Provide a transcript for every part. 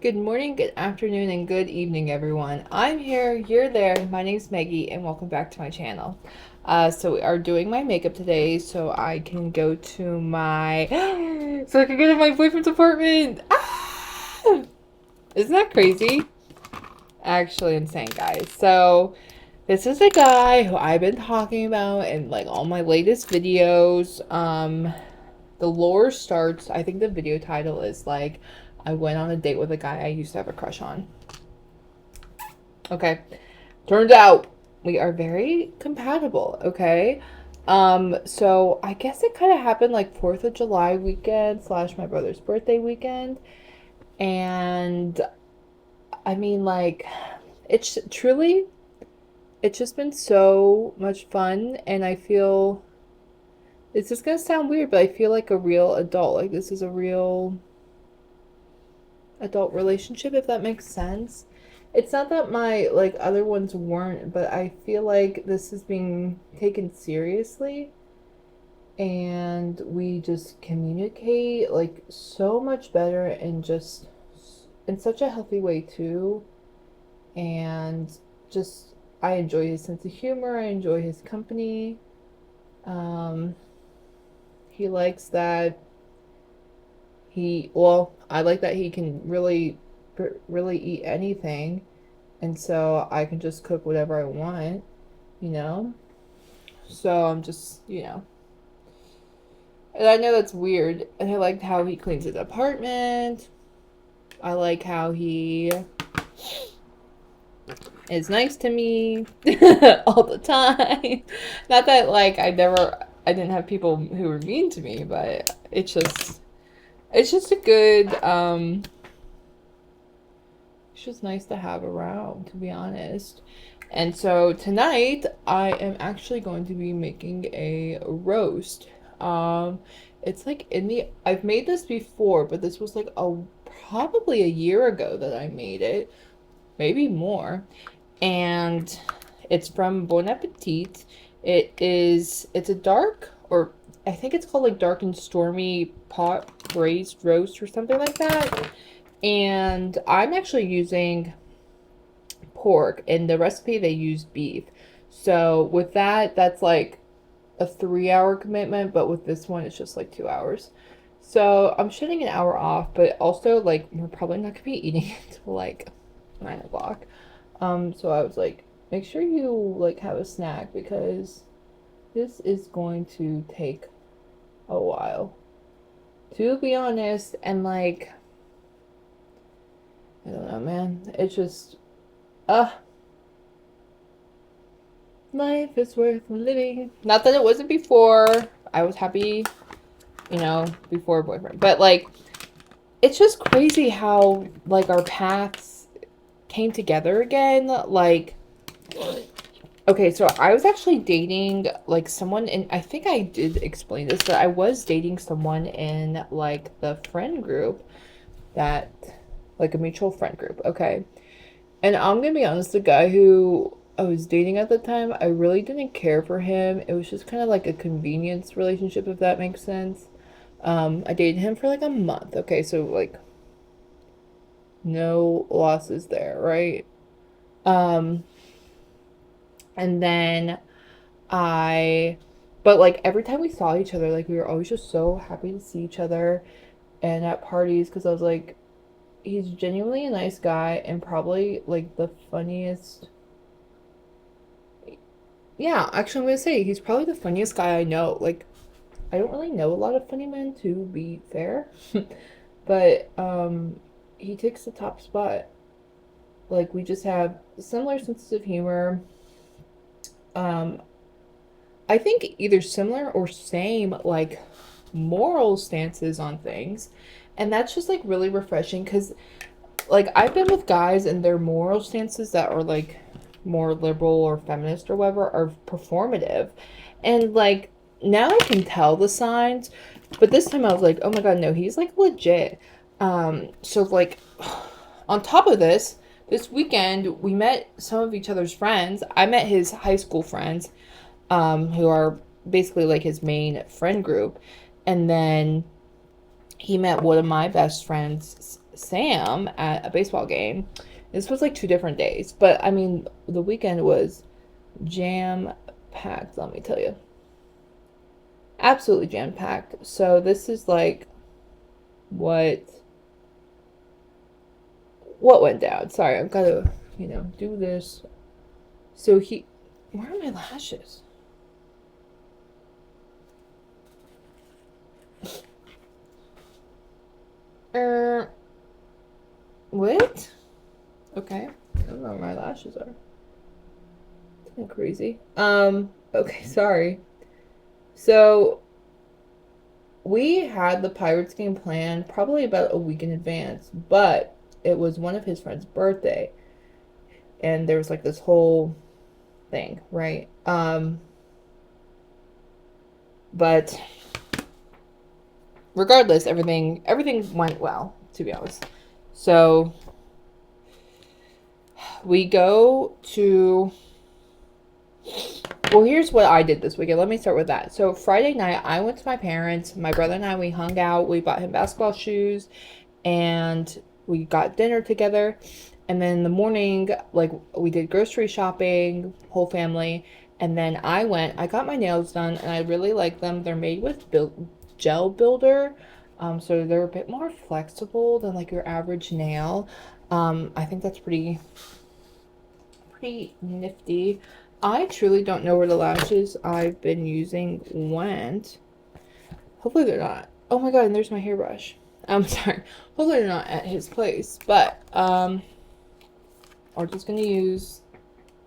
Good morning, good afternoon, and good evening, everyone. I'm here, you're there. My name's Maggie, and welcome back to my channel. So we are doing my makeup today, so I can go to my so I can go to my boyfriend's apartment. Isn't that crazy? Actually insane, guys. So this is a guy who I've been talking about in like all my latest videos. The lore starts, I think the video title is like, I went on a date with a guy I used to have a crush on. Okay. Turns out we are very compatible, okay? So I guess it kind of happened like 4th of July weekend slash my brother's birthday weekend. And I mean, like, it's truly, it's just been so much fun. And I feel, it's just gonna sound weird, but I feel like a real adult. Like, this is a real adult relationship, if that makes sense. It's not that my like other ones weren't, but I feel like this is being taken seriously and we just communicate like so much better and just in such a healthy way too. And just I enjoy his sense of humor, I enjoy his company. Um he likes that I like that he can really eat anything, and so I can just cook whatever I want, you know? So I'm just, and I know that's weird. And I like how he cleans his apartment. I like how he is nice to me all the time. Not that, like, I didn't have people who were mean to me, but it's just a good, it's just nice to have around, to be honest. And so tonight I am actually going to be making a roast. It's like I've made this before, but this was like probably a year ago that I made it, maybe more. And it's from Bon Appetit. It's a dark, or I think it's called like dark and stormy pot braised roast or something like that. And I'm actually using pork. In the recipe, they use beef. So with that, that's like a 3 hour commitment, but with this one, it's just like 2 hours. So I'm shutting an hour off, but also like we're probably not gonna be eating until like 9 o'clock. So I was like, make sure you like have a snack because this is going to take a while. To be honest, and like I don't know, man. It's just, uh, life is worth living. Not that it wasn't before. I was happy, before boyfriend. But like, it's just crazy how like our paths came together again. Like, okay, so I was actually dating like someone, and I think I did explain this, but I was dating someone in like the friend group that, like a mutual friend group, okay? And I'm gonna be honest, the guy who I was dating at the time, I really didn't care for him. It was just kind of like a convenience relationship, if that makes sense. I dated him for like a month. Okay, so like no losses there, right? Um, and then I, but like every time we saw each other, like we were always just so happy to see each other and at parties because I was like, he's genuinely a nice guy and probably like the funniest. Yeah, actually, I'm gonna say he's probably the funniest guy I know. Like, I don't really know a lot of funny men, to be fair, but he takes the top spot. Like, we just have similar senses of humor. Um, I think either similar or same, like, moral stances on things, and that's just like really refreshing because, like, I've been with guys and their moral stances that are like more liberal or feminist or whatever are performative. And like now I can tell the signs, but this time I was like, oh my god, no, he's like legit. So like on top of this weekend we met some of each other's friends. I met his high school friends, who are basically like his main friend group. And then he met one of my best friends Sam at a baseball game. This was like 2 different days, but I mean, the weekend was jam packed, let me tell you. Absolutely jam packed. So this is like what what went down. Sorry, I've got to, do this. So where are my lashes? Er, what? Okay, I don't know where my lashes are. It's kind of crazy. Okay, sorry. So we had the Pirates game planned probably about a week in advance, but it was one of his friend's birthday, and there was like this whole thing, right? But regardless, everything went well, to be honest. So we go to well, here's what I did this weekend. Let me start with that. So Friday night, I went to my parents. My brother and I, we hung out. We bought him basketball shoes, and we got dinner together. And then in the morning, like we did grocery shopping, whole family. And then I got my nails done, and I really like them. They're made with gel builder, so they're a bit more flexible than like your average nail. I think that's pretty nifty. I truly don't know where the lashes I've been using went. Hopefully they're not. Oh my god, and there's my hairbrush. I'm sorry. Hopefully they're not at his place. But we're just gonna use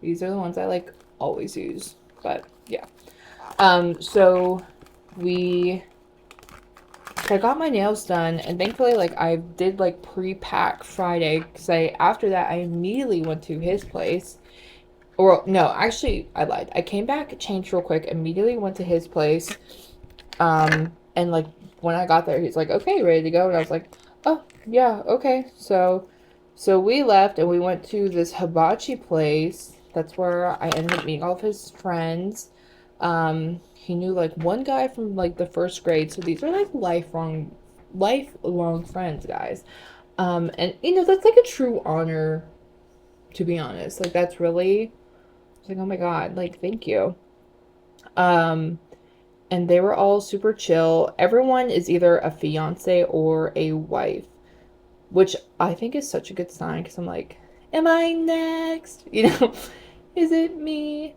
these are the ones I like always use. But yeah. So I got my nails done, and thankfully like I did like pre-pack Friday, because after that I immediately went to his place. Or no, actually, I lied. I came back, changed real quick, immediately went to his place. And like when I got there, he's like, "Okay, ready to go?" And I was like, "Oh, yeah, okay." So we left and we went to this hibachi place. That's where I ended up meeting all of his friends. He knew like one guy from like the first grade, so these are like lifelong friends, guys. And that's like a true honor, to be honest. Like that's really, I was like, oh my god, like thank you. Um, and they were all super chill. Everyone is either a fiance or a wife, which I think is such a good sign, because I'm like, am I next? Is it me?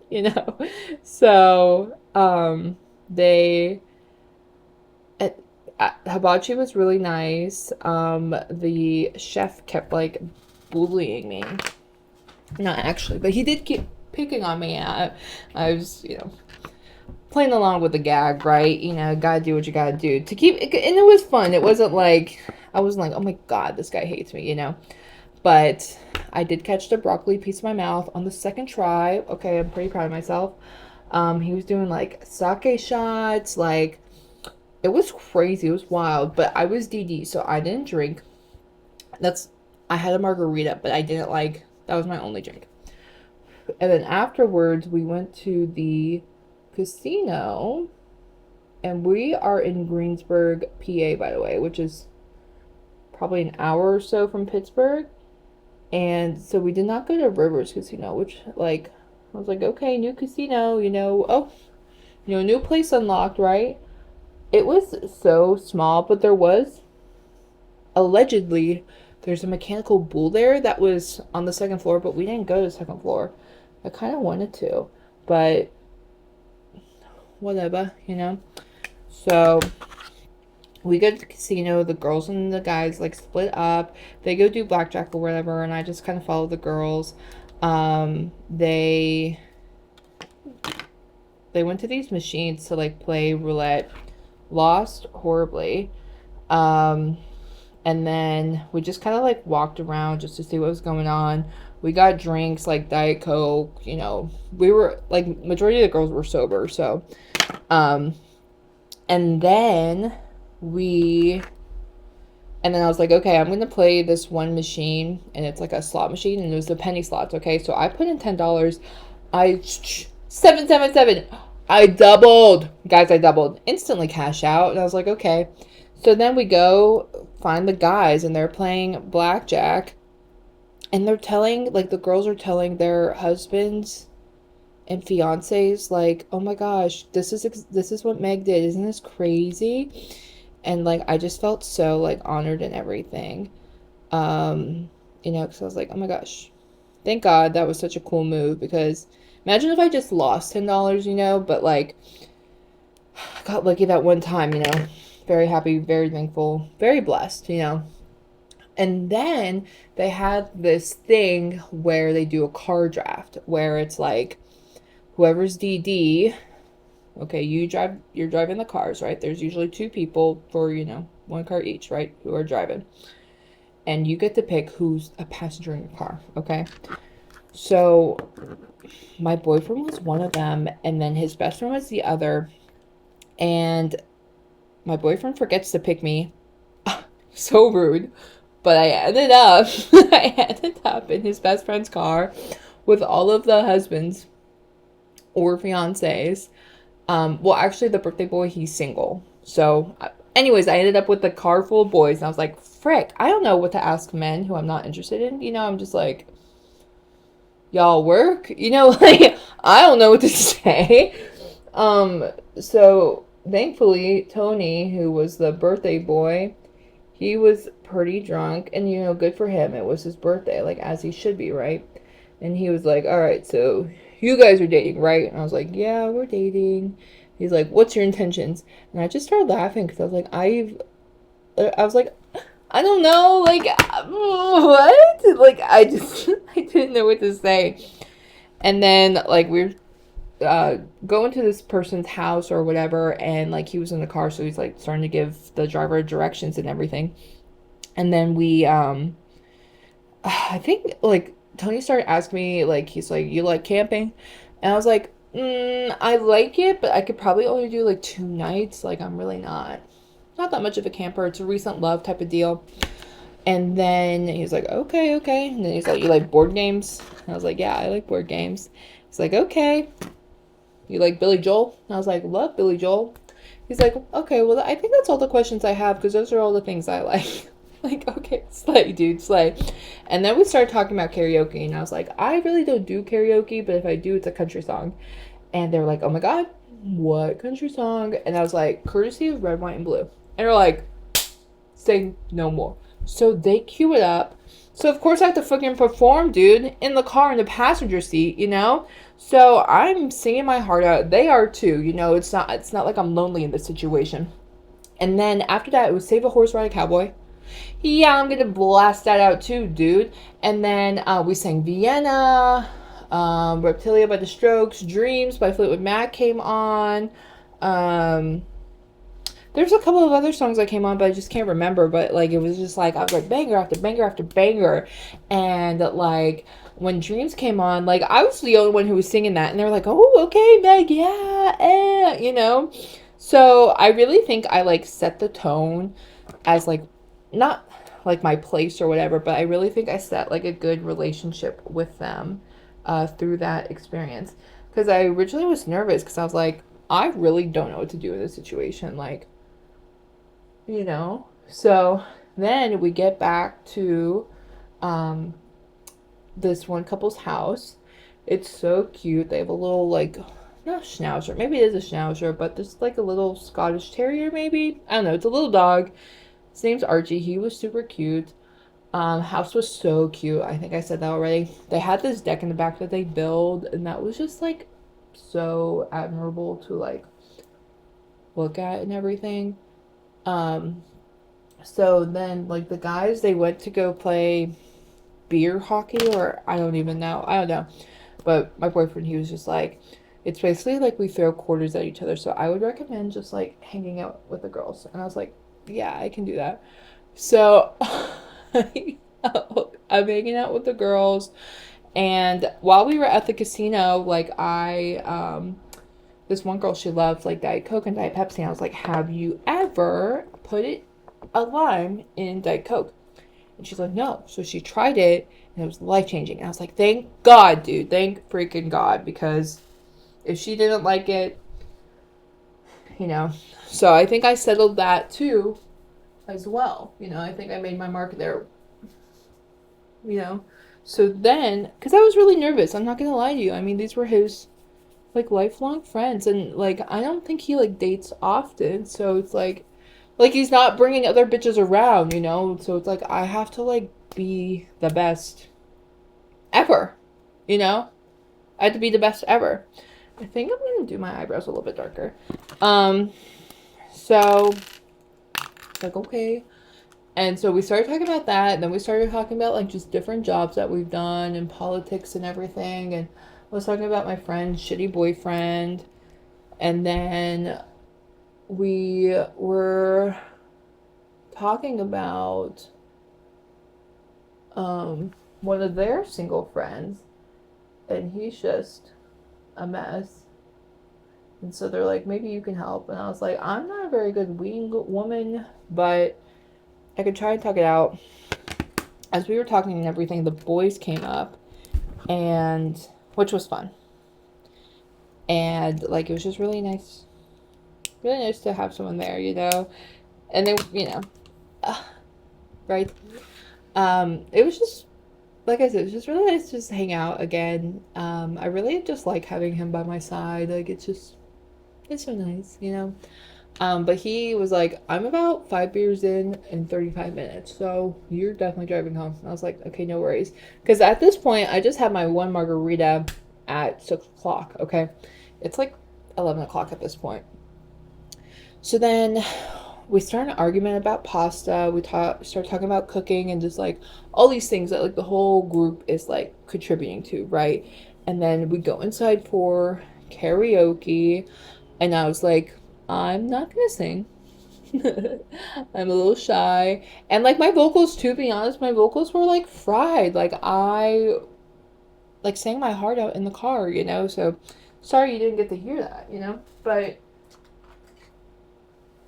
you know. So, they hibachi was really nice. The chef kept like bullying me. Not actually, but he did keep picking on me. I was, playing along with the gag, right? Gotta do what you gotta do to keep it, and it was fun. It wasn't like I wasn't like, oh my god, this guy hates me. But I did catch the broccoli piece of my mouth on the second try. Okay, I'm pretty proud of myself. He was doing like sake shots, like it was crazy, it was wild. But I was DD, so I didn't drink. I had a margarita, but I didn't like. That was my only drink. And then afterwards, we went to the casino, and we are in Greensburg, PA, by the way, which is probably an hour or so from Pittsburgh. And so we did not go to Rivers Casino, which like I was like, okay, new casino, oh, new place unlocked, right? It was so small, but allegedly there's a mechanical bull there that was on the second floor, but we didn't go to the second floor. I kind of wanted to, but whatever. So we go to the casino. The girls and the guys like split up. They go do blackjack or whatever, and I just kind of follow the girls. They went to these machines to like play roulette. Lost horribly. And then we just kind of like walked around just to see what was going on. We got drinks like Diet Coke. We were like, majority of the girls were sober. So, and then I was like, okay, I'm gonna play this one machine, and it's like a slot machine, and it was the penny slots. Okay, so I put in $10. 777. I doubled, guys. I doubled, instantly cash out, and I was like, okay. So then we go find the guys, and they're playing blackjack, and they're telling, like, the girls are telling their husbands and fiancés, like, oh my gosh, this is what Meg did. Isn't this crazy? And like, I just felt so like honored and everything. Um, because I was like, oh my gosh, thank God that was such a cool move, because imagine if I just lost $10, but like I got lucky that one time, very happy, very thankful, very blessed. And then they had this thing where they do a car draft where it's like whoever's DD, okay, you're driving the cars, right? There's usually two people for, one car each, right? Who are driving. And you get to pick who's a passenger in your car, okay? So my boyfriend was one of them, and then his best friend was the other. And my boyfriend forgets to pick me. So rude. But I ended up in his best friend's car with all of the husbands or fiancés. Well, actually, the birthday boy, he's single. So, anyways, I ended up with a car full of boys, and I was like, frick, I don't know what to ask men who I'm not interested in. I'm just like, y'all work? Like, I don't know what to say. So thankfully, Tony, who was the birthday boy, he was pretty drunk, and good for him. It was his birthday, like as he should be, right? And he was like, all right, so you guys are dating, right? And I was like, yeah, we're dating. He's like, what's your intentions? And I just started laughing because I was like, I was like, I don't know, like, what? Like, I didn't know what to say. And then, like, we were going to this person's house or whatever, and, like, he was in the car, so he's, like, starting to give the driver directions and everything. And then I think, like, Tony started asking me, like, he's like, you like camping? And I was like, I like it, but I could probably only do, like, 2 nights. Like, I'm really not that much of a camper. It's a recent love type of deal. And then he's like, okay, okay. And then he's like, you like board games? And I was like, yeah, I like board games. He's like, okay. You like Billy Joel? And I was like, love Billy Joel. He's like, okay, well, I think that's all the questions I have, because those are all the things I like. Like, okay, slay, dude, slay. And then we started talking about karaoke, and I was like, I really don't do karaoke, but if I do, it's a country song. And they were like, oh my God, what country song? And I was like, courtesy of Red, White, and Blue. And they're like, say no more. So they cue it up. So of course I have to fucking perform, dude, in the car in the passenger seat. So I'm singing my heart out. They are too, it's not like I'm lonely in this situation. And then after that, it was Save a Horse, Ride a Cowboy. Yeah, I'm gonna blast that out too, dude. And then we sang Vienna, Reptilia by the Strokes, Dreams by Fleetwood Mac came on. There's a couple of other songs that came on, but I just can't remember. But like, it was just like, I was like banger after banger after banger. And like, when Dreams came on, like, I was the only one who was singing that, and they were like, oh, okay, Meg, yeah. So I really think I like set the tone as like, not like my place or whatever, but I really think I set like a good relationship with them through that experience. Because I originally was nervous, because I was like, I really don't know what to do in this situation. Like, So then we get back to this one couple's house. It's so cute. They have a little, like, not schnauzer. Maybe it is a schnauzer, but there's like a little Scottish terrier, maybe. I don't know. It's a little dog. His name's Archie. He was super cute. House was so cute. I think I said that already. They had this deck in the back that they build, and that was just like so admirable to like look at and everything. So then like the guys, they went to go play beer hockey, or I don't even know. I don't know. But my boyfriend, he was just like, it's basically like we throw quarters at each other. So I would recommend just like hanging out with the girls. And I was like, yeah, I can do that. So I'm hanging out with the girls. And while we were at the casino, like this one girl, she loved like Diet Coke and Diet Pepsi. And I was like, have you ever put a lime in Diet Coke? And she's like, no. So she tried it, and it was life-changing. And I was like, thank God, dude. Thank freaking God. Because if she didn't like it, So I think I settled that too. as well. I think I made my mark there, you know. So then, because I was really nervous, I'm not gonna lie to you. I mean, these were his like lifelong friends, and like I don't think he like dates often, so it's like he's not bringing other bitches around. So it's like I have to like be the best ever, you know. I had to be the best ever. I think I'm gonna do my eyebrows a little bit darker. Um, so like okay. And so we started talking about that, and then we started talking about like just different jobs that we've done and politics and everything. And I was talking about my friend's shitty boyfriend, and then we were talking about one of their single friends, and he's just a mess. And so they're like, maybe you can help. And I was like, I'm not a very good wing woman, but I could try and talk it out. As we were talking and everything, the boys came up, and which was fun. And like it was just really nice to have someone there. And then right. It was just like I said, it was just really nice to just hang out again. I really just like having him by my side. Like it's so nice. But he was like, I'm about 5 beers in 35 minutes, so you're definitely driving home. And I was like, okay, no worries. Because at this point, I just had my one margarita at 6 o'clock, okay? It's like 11 o'clock at this point. So then we started an argument about pasta. We started talking about cooking and just like all these things that like the whole group is like contributing to, right? And then we go inside for karaoke, and I was like, I'm not gonna sing. I'm a little shy. And like my vocals, to be honest, my vocals were like fried. Like I like sang my heart out in the car. So sorry you didn't get to hear that. But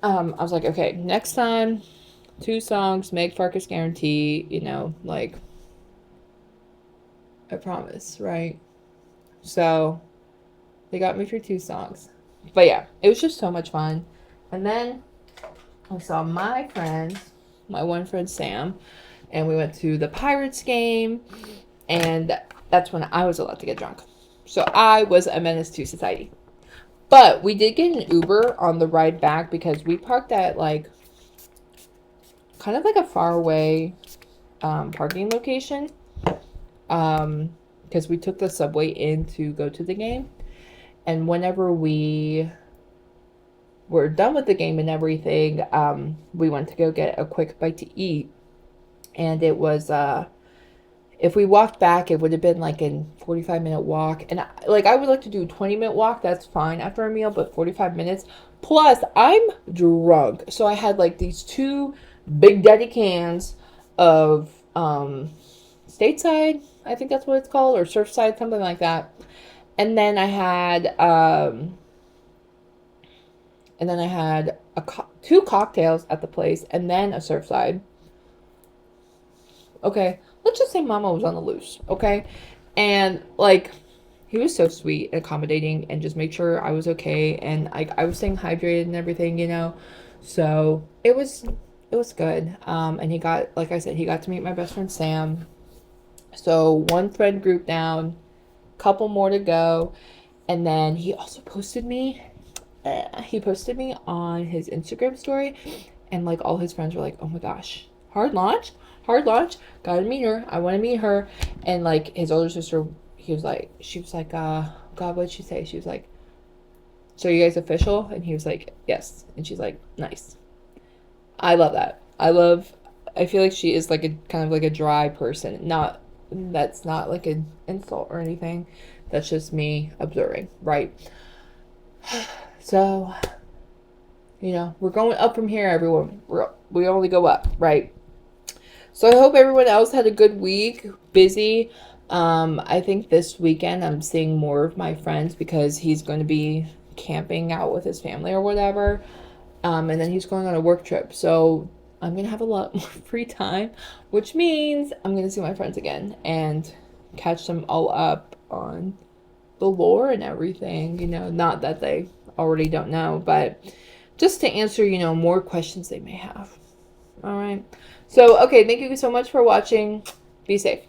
I was like, okay, next time, 2 songs, make Farkas guarantee, like I promise, right? So they got me for 2 songs. But yeah, it was just so much fun. And then I saw my one friend Sam, and we went to the Pirates game, and that's when I was allowed to get drunk. So I was a menace to society. But we did get an Uber on the ride back because we parked at like kind of like a far away parking location. Because we took the subway in to go to the game. And whenever we were done with the game and everything, we went to go get a quick bite to eat. And it was, if we walked back, it would have been like a 45-minute walk. And I would like to do a 20-minute walk. That's fine after a meal, but 45 minutes. Plus, I'm drunk. So I had like these 2 Big Daddy cans of Stateside, I think that's what it's called, or Surfside, something like that. And then I had 2 cocktails at the place, and then a Surfside. Okay, let's just say Mama was on the loose. Okay, and like he was so sweet and accommodating, and just made sure I was okay, and I was staying hydrated and everything. So it was good. And he got, like I said, he got to meet my best friend Sam. So one friend group down, couple more to go. And then he also posted me. He posted me on his Instagram story, and like all his friends were like, "Oh my gosh, hard launch, gotta meet her. I want to meet her." And like his older sister, she was like, God, what'd she say? She was like, "So you guys official?" And he was like, "Yes." And she's like, "Nice." I love that. I feel like she is like a kind of like a dry person. That's not like an insult or anything. That's just me observing, right? So, we're going up from here, everyone. We only go up, right? So I hope everyone else had a good week, busy. I think this weekend I'm seeing more of my friends because he's going to be camping out with his family or whatever. And then he's going on a work trip. So I'm going to have a lot more free time, which means I'm going to see my friends again and catch them all up on the lore and everything. Not that they already don't know, but just to answer, more questions they may have. All right. So, okay, thank you so much for watching. Be safe.